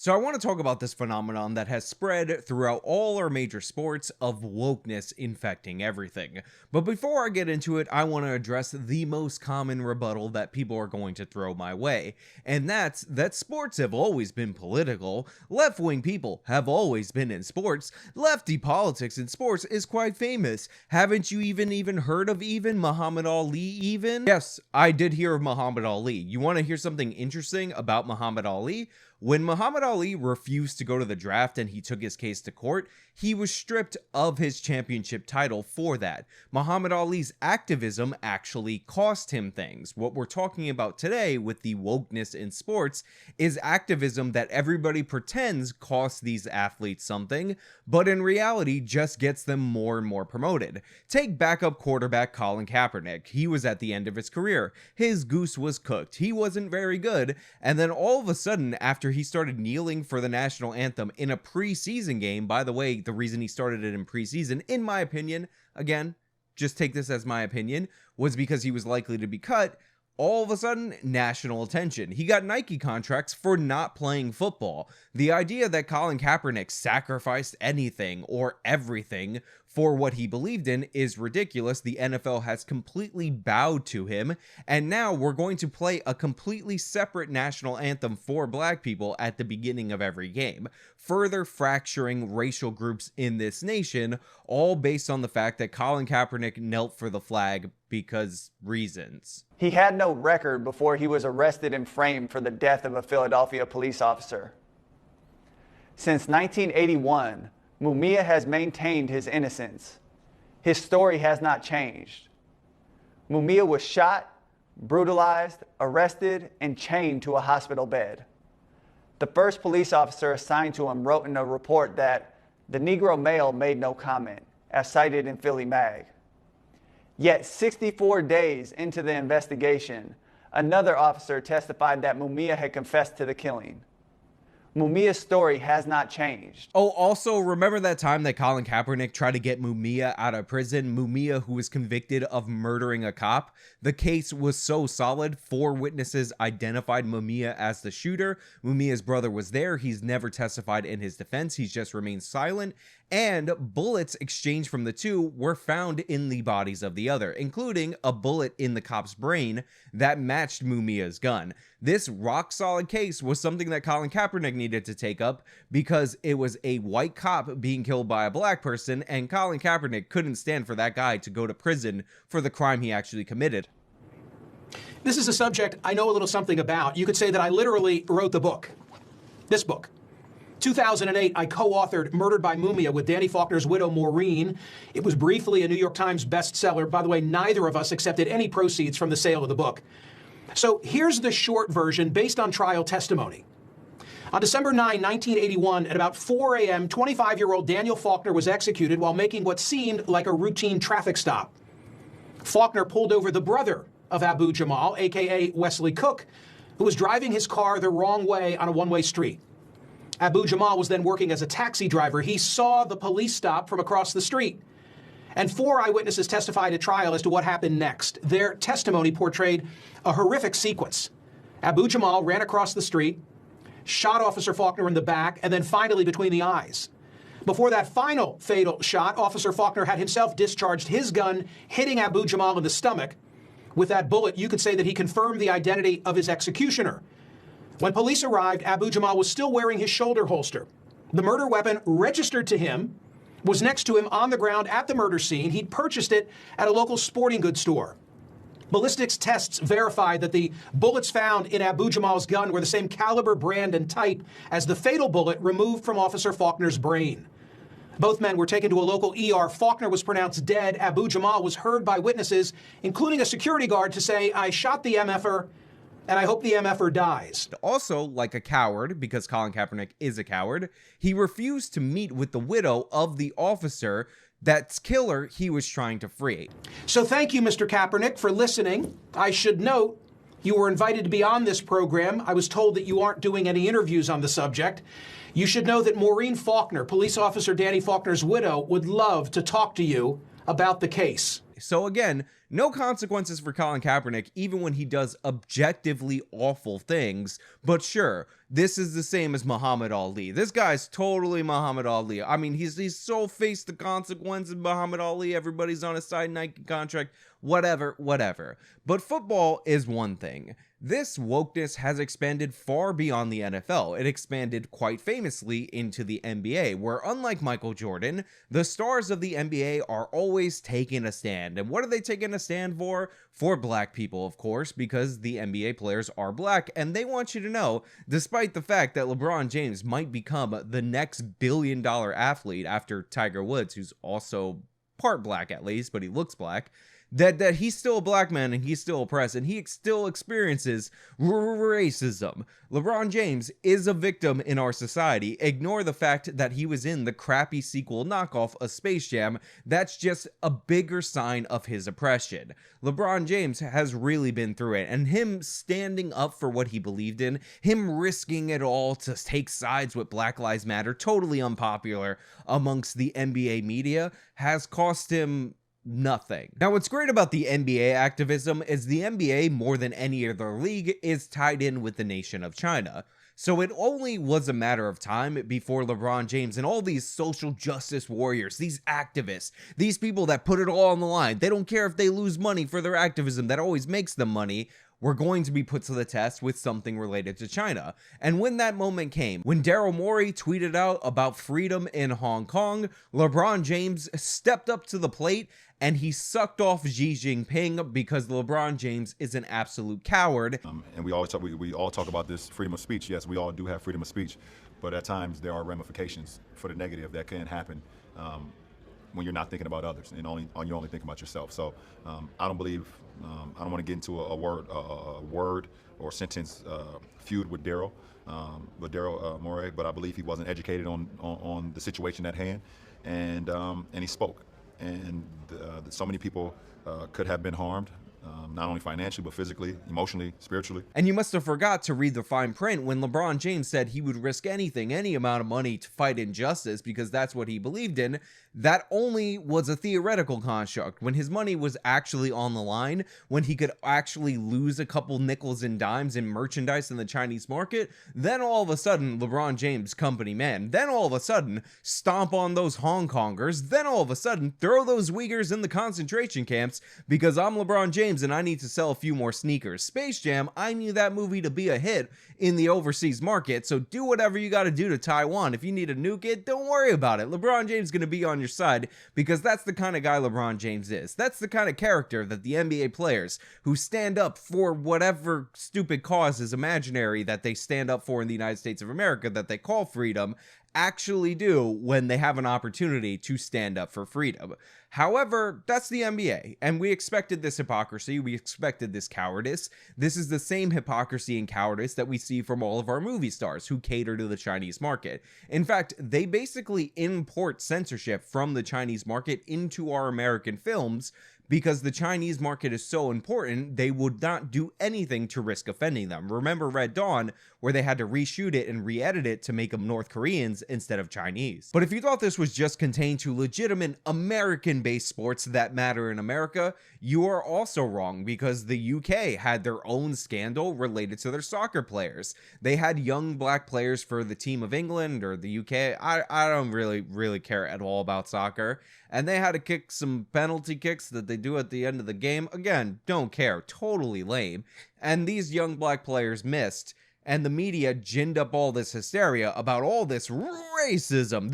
So I want to talk about this phenomenon that has spread throughout all our major sports of wokeness infecting everything. But before I get into it, I want to address the most common rebuttal that people are going to throw my way. And that's that sports have always been political, left-wing people have always been in sports, lefty politics in sports is quite famous. Haven't you even heard of Muhammad Ali even? Yes, I did hear of Muhammad Ali. You want to hear something interesting about Muhammad Ali? When Muhammad Ali refused to go to the draft and he took his case to court, he was stripped of his championship title for that. Muhammad Ali's activism actually cost him things. What we're talking about today with the wokeness in sports is activism that everybody pretends costs these athletes something, but in reality just gets them more and more promoted. Take backup quarterback Colin Kaepernick. He was at the end of his career. His goose was cooked. He wasn't very good, and then all of a sudden, after he started kneeling for the national anthem in a preseason game, by the way, the reason he started it in preseason, in my opinion, again, just take this as my opinion, was because he was likely to be cut. All of a sudden, national attention. He got Nike contracts for not playing football. The idea that Colin Kaepernick sacrificed anything or everything for what he believed in is ridiculous. The NFL has completely bowed to him, and now we're going to play a completely separate national anthem for black people at the beginning of every game, further fracturing racial groups in this nation, all based on the fact that Colin Kaepernick knelt for the flag because reasons. He had no record before he was arrested and framed for the death of a Philadelphia police officer. Since 1981, Mumia has maintained his innocence. His story has not changed. Mumia was shot, brutalized, arrested, and chained to a hospital bed. The first police officer assigned to him wrote in a report that the Negro male made no comment, as cited in Philly Mag. Yet 64 days into the investigation, another officer testified that Mumia had confessed to the killing. Mumia's story has not changed. Oh, also, remember that time that Colin Kaepernick tried to get Mumia out of prison? Mumia, who was convicted of murdering a cop. The case was so solid, 4 witnesses identified Mumia as the shooter. Mumia's brother was there. He's never testified in his defense. He's just remained silent. And bullets exchanged from the two were found in the bodies of the other, including a bullet in the cop's brain that matched Mumia's gun. This rock-solid case was something that Colin Kaepernick needed to take up because it was a white cop being killed by a black person, and Colin Kaepernick couldn't stand for that guy to go to prison for the crime he actually committed. This is a subject I know a little something about. You could say that I literally wrote the book, this book. 2008, I co-authored Murdered by Mumia with Danny Faulkner's widow, Maureen. It was briefly a New York Times bestseller. By the way, neither of us accepted any proceeds from the sale of the book. So here's the short version based on trial testimony. On December 9, 1981, at about 4 a.m., 25-year-old Daniel Faulkner was executed while making what seemed like a routine traffic stop. Faulkner pulled over the brother of Abu Jamal, a.k.a. Wesley Cook, who was driving his car the wrong way on a one-way street. Abu Jamal was then working as a taxi driver. He saw the police stop from across the street. And 4 eyewitnesses testified at trial as to what happened next. Their testimony portrayed a horrific sequence. Abu Jamal ran across the street, shot Officer Faulkner in the back, and then finally between the eyes. Before that final fatal shot, Officer Faulkner had himself discharged his gun, hitting Abu Jamal in the stomach. With that bullet, you could say that he confirmed the identity of his executioner. When police arrived, Abu Jamal was still wearing his shoulder holster. The murder weapon registered to him was next to him on the ground at the murder scene. He'd purchased it at a local sporting goods store. Ballistics tests verified that the bullets found in Abu Jamal's gun were the same caliber, brand, and type as the fatal bullet removed from Officer Faulkner's brain. Both men were taken to a local ER. Faulkner was pronounced dead. Abu Jamal was heard by witnesses, including a security guard, to say, "I shot the MFer, and I hope the MFer dies." Also, like a coward, because Colin Kaepernick is a coward, he refused to meet with the widow of the officer that's killer he was trying to free. So thank you, Mr. Kaepernick, for listening. I should note you were invited to be on this program. I was told that you aren't doing any interviews on the subject. You should know that Maureen Faulkner, police officer Danny Faulkner's widow, would love to talk to you about the case. So again, no consequences for Colin Kaepernick, even when he does objectively awful things. But sure, this is the same as Muhammad Ali. This guy's totally Muhammad Ali. I mean, he's so faced the consequences of Muhammad Ali. Everybody's on his side, Nike contract, whatever. But football is one thing. This wokeness has expanded far beyond the NFL. It expanded quite famously into the NBA, where unlike Michael Jordan, the stars of the NBA are always taking a stand. And what are they taking a stand for? For black people, of course, because the NBA players are black, and they want you to know, despite the fact that LeBron James might become the next billion-dollar athlete after Tiger Woods, who's also part black at least, but he looks black, that he's still a black man and he's still oppressed and he still experiences racism. LeBron James is a victim in our society. Ignore the fact that he was in the crappy sequel knockoff of Space Jam. That's just a bigger sign of his oppression. LeBron James has really been through it, and him standing up for what he believed in, him risking it all to take sides with Black Lives Matter, totally unpopular amongst the NBA media, has cost him nothing. Now, what's great about the NBA activism is the NBA, more than any other league, is tied in with the nation of China. So it only was a matter of time before LeBron James and all these social justice warriors, these activists, these people that put it all on the line, they don't care if they lose money for their activism that always makes them money, were going to be put to the test with something related to China. And when that moment came, when Daryl Morey tweeted out about freedom in Hong Kong, LeBron James stepped up to the plate and he sucked off Xi Jinping because LeBron James is an absolute coward. And we all talk about this freedom of speech. Yes, we all do have freedom of speech, but at times there are ramifications for the negative that can happen when you're not thinking about others and you're only thinking about yourself. So I don't believe, I don't want to get into a word or sentence feud with Daryl Morey, but I believe he wasn't educated on the situation at hand, and he spoke. And so many people could have been harmed, not only financially, but physically, emotionally, spiritually. And you must have forgot to read the fine print when LeBron James said he would risk anything, any amount of money to fight injustice because that's what he believed in. That only was a theoretical construct. When his money was actually on the line, when he could actually lose a couple nickels and dimes in merchandise in the Chinese market, then all of a sudden, LeBron James, company man, then all of a sudden, stomp on those Hong Kongers, then all of a sudden, throw those Uyghurs in the concentration camps because I'm LeBron James and I need to sell a few more sneakers. Space Jam, I need that movie to be a hit in the overseas market, so do whatever you gotta do to Taiwan. If you need to nuke it, don't worry about it. LeBron James is gonna be on your side because that's the kind of guy LeBron James is. That's the kind of character that the NBA players who stand up for whatever stupid cause is imaginary that they stand up for in the United States of America that they call freedom actually do when they have an opportunity to stand up for freedom. However, that's the NBA, and we expected this hypocrisy, we expected this cowardice. This is the same hypocrisy and cowardice that we see from all of our movie stars who cater to the Chinese market. In fact, they basically import censorship from the Chinese market into our American films because the Chinese market is so important, they would not do anything to risk offending them. Remember Red Dawn, where they had to reshoot it and re-edit it to make them North Koreans instead of Chinese. But if you thought this was just contained to legitimate American-based sports that matter in America, you are also wrong, because the UK had their own scandal related to their soccer players. They had young black players for the team of England or the UK. I don't really care at all about soccer. And they had to kick some penalty kicks that they do at the end of the game. Again, don't care. Totally lame. And these young black players missed. And the media ginned up all this hysteria about all this racism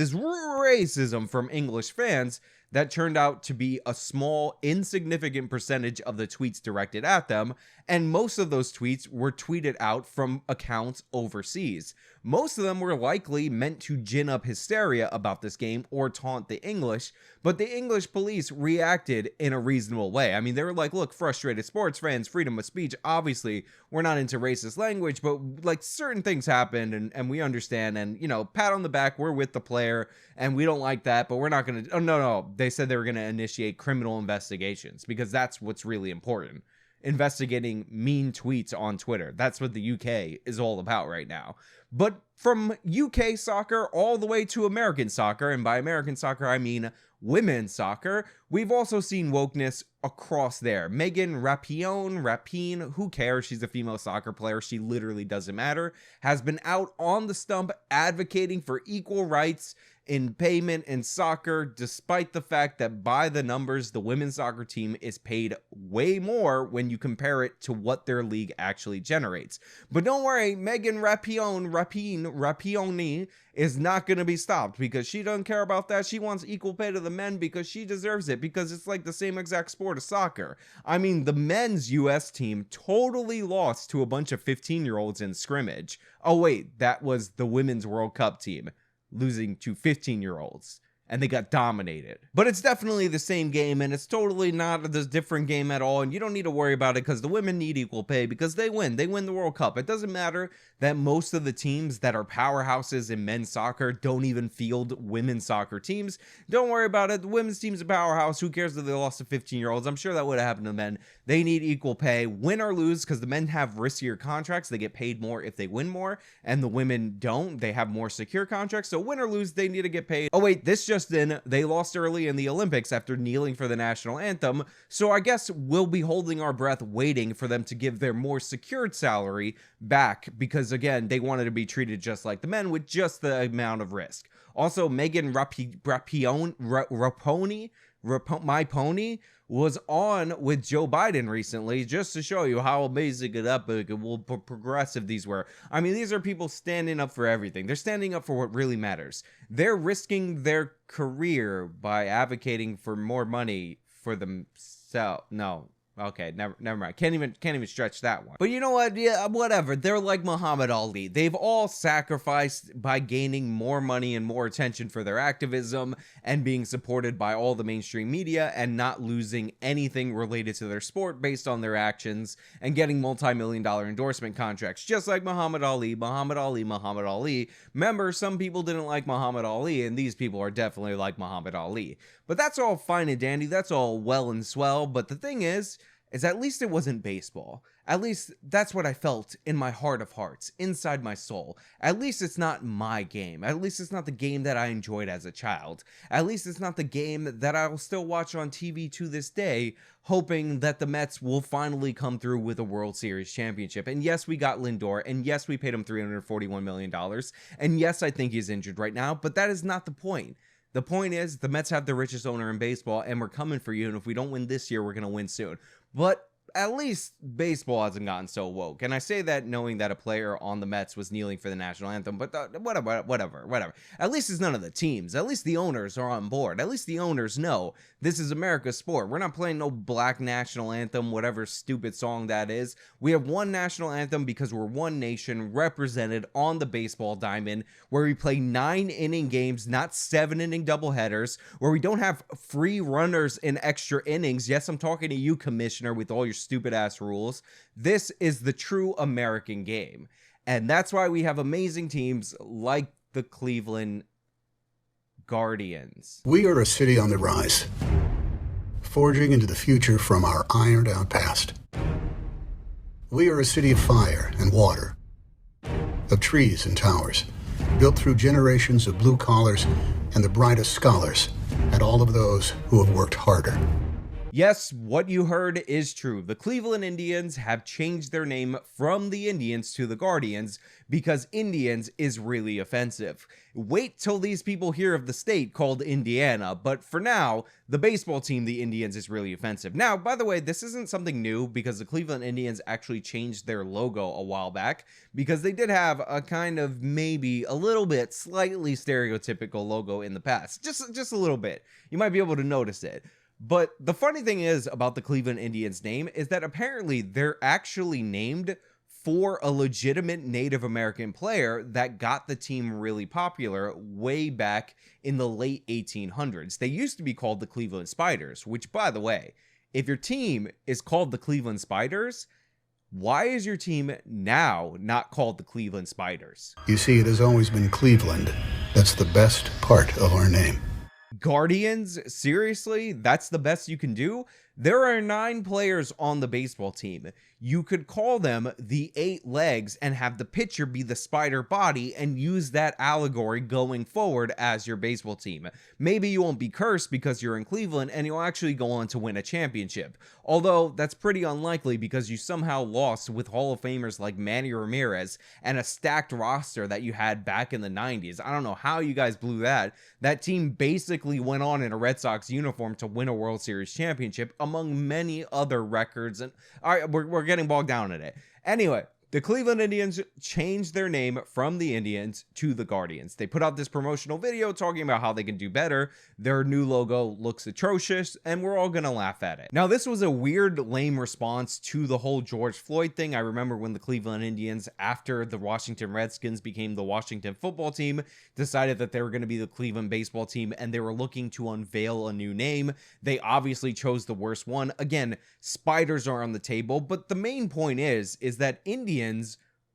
from English fans that turned out to be a small, insignificant percentage of the tweets directed at them, and most of those tweets were tweeted out from accounts overseas. Most of them were likely meant to gin up hysteria about this game or taunt the English, but the English police reacted in a reasonable way. I mean, they were like, look, frustrated sports fans, freedom of speech, obviously, we're not into racist language, but like certain things happened and we understand, and, you know, pat on the back, we're with the player, and we don't like that, but we're not going to, oh, no, they said they were going to initiate criminal investigations, because that's what's really important. Investigating mean tweets on Twitter. That's what the UK is all about right now. But from UK soccer all the way to American soccer, and by American soccer I mean women's soccer, We've also seen wokeness across there. Megan Rapinoe, who cares? She's a female soccer player. She literally doesn't matter. Has been out on the stump advocating for equal rights in payment in soccer, despite the fact that by the numbers, the women's soccer team is paid way more when you compare it to what their league actually generates. But don't worry, Megan Rapinoe is not going to be stopped because she doesn't care about that. She wants equal pay to the men because she deserves it, because it's like the same exact sport as soccer. I mean, the men's US team totally lost to a bunch of 15-year-olds in scrimmage. Oh wait, that was the Women's World Cup team losing to 15-year-olds, and they got dominated. But it's definitely the same game, and it's totally not a different game at all, and you don't need to worry about it because the women need equal pay because they win the World Cup. It doesn't matter that most of the teams that are powerhouses in men's soccer don't even field women's soccer teams. Don't worry about it. The women's team's a powerhouse. Who cares if they lost to 15-year-olds? I'm sure that would have happened to men. They need equal pay, win or lose, because the men have riskier contracts. They get paid more if they win more, and the women don't. They have more secure contracts, so win or lose, they need to get paid. Oh wait, this just in, they lost early in the Olympics after kneeling for the national anthem, so I guess we'll be holding our breath waiting for them to give their more secured salary back, because again, they wanted to be treated just like the men with just the amount of risk. Also, Megan Rapinoe, was on with Joe Biden recently, just to show you how amazing and epic and progressive these were. I mean, these are people standing up for everything. They're standing up for what really matters. They're risking their career by advocating for more money for themselves. No. Okay, never mind. Can't even stretch that one. But you know what? Yeah, whatever. They're like Muhammad Ali. They've all sacrificed by gaining more money and more attention for their activism and being supported by all the mainstream media and not losing anything related to their sport based on their actions and getting multi-million-dollar endorsement contracts, just like Muhammad Ali. Remember, some people didn't like Muhammad Ali, and these people are definitely like Muhammad Ali. But that's all fine and dandy. That's all well and swell. But the thing is at least it wasn't baseball. At least that's what I felt in my heart of hearts, inside my soul. At least it's not my game. At least it's not the game that I enjoyed as a child. At least it's not the game that I will still watch on TV to this day, hoping that the Mets will finally come through with a World Series championship. And yes, we got Lindor, and yes, we paid him $341 million, and yes, I think he's injured right now, but that is not the point. The point is, the Mets have the richest owner in baseball, and we're coming for you, and if we don't win this year, we're going to win soon. But at least baseball hasn't gotten so woke. And I say that knowing that a player on the Mets was kneeling for the national anthem, but whatever. At least it's none of the teams. At least the owners are on board. At least the owners know this is America's sport. We're not playing no black national anthem, whatever stupid song that is. We have one national anthem because we're one nation represented on the baseball diamond, where we play 9-inning games, not 7-inning doubleheaders, where we don't have free runners in extra innings. Yes, I'm talking to you, commissioner, with all your stupid ass rules. This is the true American game. And that's why we have amazing teams like the Cleveland Guardians. We are a city on the rise, forging into the future from our ironed out past. We are a city of fire and water, of trees and towers, built through generations of blue collars and the brightest scholars, and all of those who have worked harder. Yes, what you heard is true. The Cleveland Indians have changed their name from the Indians to the Guardians because Indians is really offensive. Wait till these people hear of the state called Indiana, but for now, the baseball team, the Indians, is really offensive. Now, by the way, this isn't something new because the Cleveland Indians actually changed their logo a while back because they did have a kind of maybe a little bit slightly stereotypical logo in the past. Just a little bit. You might be able to notice it. But the funny thing is about the Cleveland Indians name is that apparently they're actually named for a legitimate Native American player that got the team really popular way back in the late 1800s. They used to be called the Cleveland Spiders, which, by the way, if your team is called the Cleveland Spiders, why is your team now not called the Cleveland Spiders? You see, it has always been Cleveland. That's the best part of our name. Guardians? Seriously? That's the best you can do? There are 9 players on the baseball team. You could call them the 8 legs and have the pitcher be the spider body and use that allegory going forward as your baseball team. Maybe you won't be cursed because you're in Cleveland and you'll actually go on to win a championship. Although that's pretty unlikely because you somehow lost with Hall of Famers like Manny Ramirez and a stacked roster that you had back in the 90s. I don't know how you guys blew that. That team basically went on in a Red Sox uniform to win a World Series championship among many other records. And all right, we're getting bogged down in it. Anyway, the Cleveland Indians changed their name from the Indians to the Guardians. They put out this promotional video talking about how they can do better. Their new logo looks atrocious, and we're all gonna laugh at it. Now, this was a weird, lame response to the whole George Floyd thing. I remember when the Cleveland Indians, after the Washington Redskins became the Washington football team, decided that they were gonna be the Cleveland baseball team, and they were looking to unveil a new name. They obviously chose the worst one. Again, spiders are on the table, but the main point is that Indians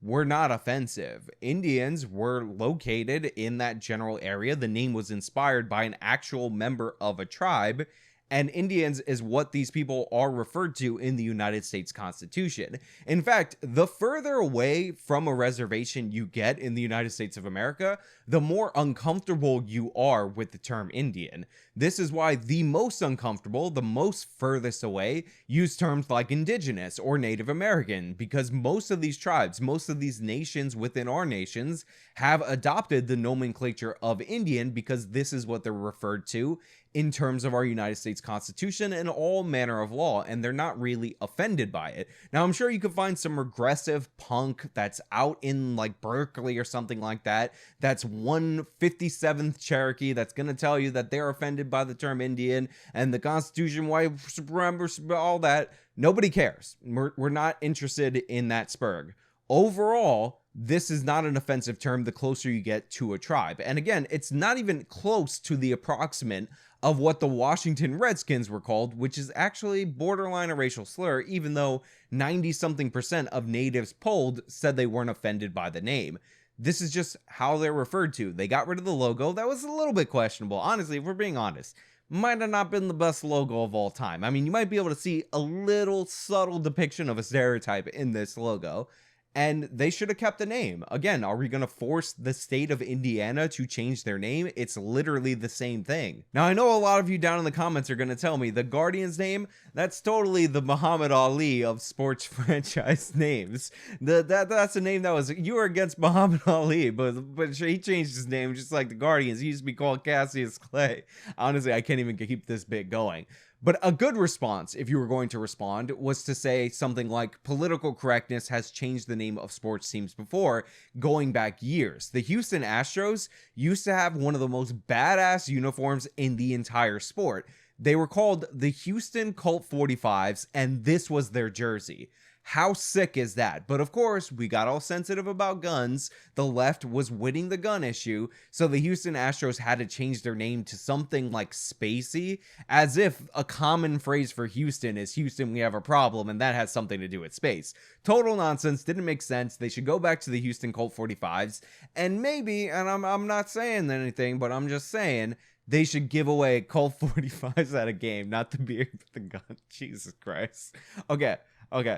were not offensive. Indians were located in that general area. The name was inspired by an actual member of a tribe, and Indians is what these people are referred to in the United States Constitution. In fact, the further away from a reservation you get in the United States of America, the more uncomfortable you are with the term Indian. This is why the most uncomfortable, the most furthest away, use terms like indigenous or Native American, because most of these tribes, most of these nations within our nations have adopted the nomenclature of Indian because this is what they're referred to in terms of our United States Constitution and all manner of law, and they're not really offended by it. Now, I'm sure you could find some regressive punk that's out in like Berkeley or something like that, that's 157th Cherokee, that's going to tell you that they're offended by the term Indian and the Constitution, white supremacy, all that. Nobody cares. We're not interested in that spurg. Overall, this is not an offensive term the closer you get to a tribe. And again, it's not even close to the approximate of what the Washington Redskins were called, which is actually borderline a racial slur, even though 90-something% of natives polled said they weren't offended by the name. This is just how they're referred to. They got rid of the logo. That was a little bit questionable. Honestly, if we're being honest, might have not been the best logo of all time. I mean, you might be able to see a little subtle depiction of a stereotype in this logo. And they should have kept the name. Again, are we going to force the state of Indiana to change their name? It's literally the same thing. Now, I know a lot of you down in the comments are going to tell me the Guardians name, that's totally the Muhammad Ali of sports franchise names. That's a name that was, you were against Muhammad Ali, but he changed his name just like the Guardians. He used to be called Cassius Clay. Honestly, I can't even keep this bit going. But a good response, if you were going to respond, was to say something like, political correctness has changed the name of sports teams before, going back years. The Houston Astros used to have one of the most badass uniforms in the entire sport. They were called the Houston Colt 45s, and this was their jersey. How sick is that? But of course, we got all sensitive about guns. The left was winning the gun issue, so the Houston Astros had to change their name to something like Spacey, as if a common phrase for Houston is Houston, we have a problem, and that has something to do with space. Total nonsense, didn't make sense. They should go back to the Houston Colt 45s, and maybe, and I'm not saying anything, but I'm just saying, they should give away Colt 45s at a game, not the beer with the gun. Jesus Christ. Okay,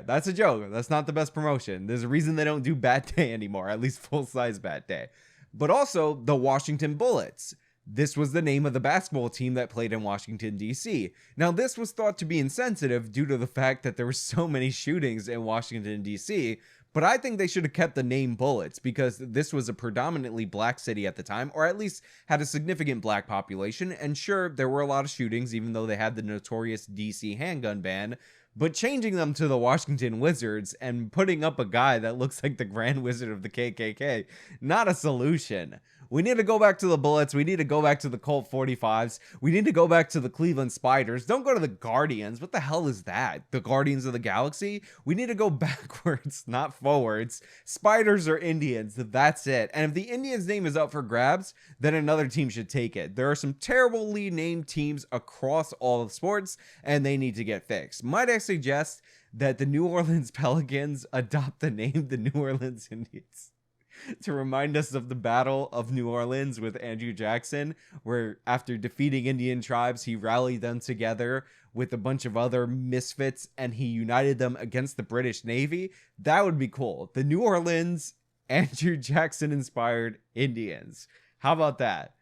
that's a joke. That's not the best promotion. There's a reason they don't do Bat Day anymore, at least full-size Bat Day. But also, the Washington Bullets. This was the name of the basketball team that played in Washington, D.C. Now, this was thought to be insensitive due to the fact that there were so many shootings in Washington, D.C., but I think they should have kept the name Bullets because this was a predominantly black city at the time, or at least had a significant black population. And sure, there were a lot of shootings, even though they had the notorious DC handgun ban. But changing them to the Washington Wizards and putting up a guy that looks like the Grand Wizard of the KKK, not a solution. We need to go back to the Bullets. We need to go back to the Colt 45s. We need to go back to the Cleveland Spiders. Don't go to the Guardians. What the hell is that? The Guardians of the Galaxy? We need to go backwards, not forwards. Spiders are Indians. That's it. And if the Indians name is up for grabs, then another team should take it. There are some terribly named teams across all of sports, and they need to get fixed. Might I suggest that the New Orleans Pelicans adopt the name the New Orleans Indians? to remind us of the Battle of New Orleans with Andrew Jackson, where after defeating Indian tribes, he rallied them together with a bunch of other misfits and he united them against the British Navy. That would be cool. The New Orleans Andrew Jackson inspired Indians. How about that?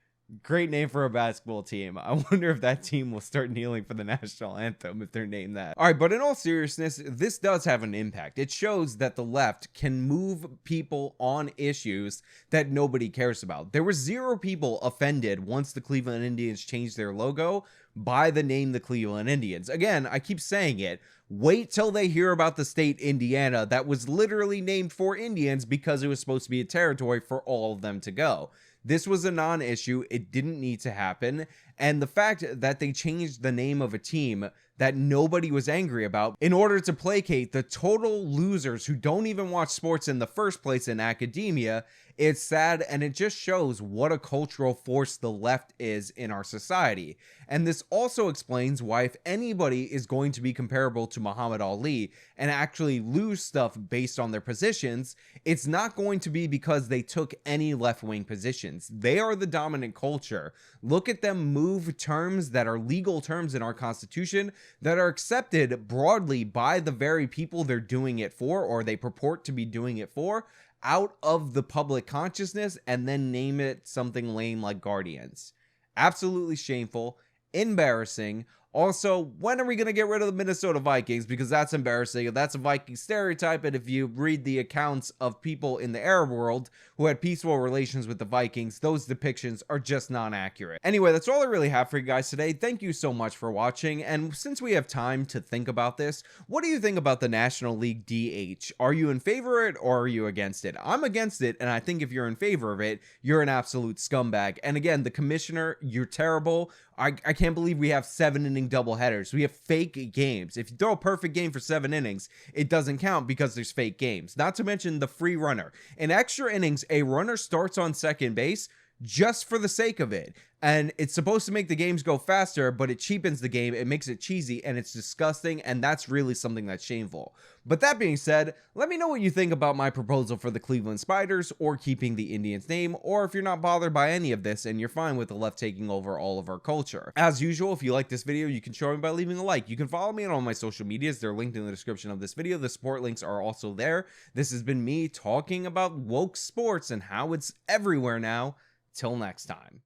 Great name for a basketball team. I wonder if that team will start kneeling for the national anthem if they're named that. All right, but in all seriousness, this does have an impact. It shows that the left can move people on issues that nobody cares about. There were 0 people offended once the Cleveland Indians changed their logo by the name the Cleveland Indians. Again, I keep saying it. Wait till they hear about the state Indiana that was literally named for Indians because it was supposed to be a territory for all of them to go. This was a non-issue. It didn't need to happen. And the fact that they changed the name of a team that nobody was angry about in order to placate the total losers who don't even watch sports in the first place in academia, it's sad, and it just shows what a cultural force the left is in our society. And this also explains why if anybody is going to be comparable to Muhammad Ali and actually lose stuff based on their positions, it's not going to be because they took any left-wing positions. They are the dominant culture. Look at them move terms that are legal terms in our Constitution that are accepted broadly by the very people they're doing it for, or they purport to be doing it for, out of the public consciousness and then name it something lame like Guardians. Absolutely shameful, embarrassing. Also, when are we going to get rid of the Minnesota Vikings? Because that's embarrassing. That's a Viking stereotype. And if you read the accounts of people in the Arab world who had peaceful relations with the Vikings, those depictions are just not accurate. Anyway, that's all I really have for you guys today. Thank you so much for watching. And since we have time to think about this, what do you think about the National League DH? Are you in favor of it or are you against it? I'm against it. And I think if you're in favor of it, you're an absolute scumbag. And again, the commissioner, you're terrible. I can't believe we have 7-inning doubleheaders. We have fake games. If you throw a perfect game for 7 innings, it doesn't count because there's fake games. Not to mention the free runner. In extra innings, a runner starts on second base just for the sake of it. And it's supposed to make the games go faster, but it cheapens the game, it makes it cheesy, and it's disgusting, and that's really something that's shameful. But that being said, let me know what you think about my proposal for the Cleveland Spiders, or keeping the Indians name, or if you're not bothered by any of this, and you're fine with the left taking over all of our culture. As usual, if you like this video, you can show me by leaving a like. You can follow me on all my social medias, they're linked in the description of this video. The support links are also there. This has been me talking about woke sports and how it's everywhere now. Till next time.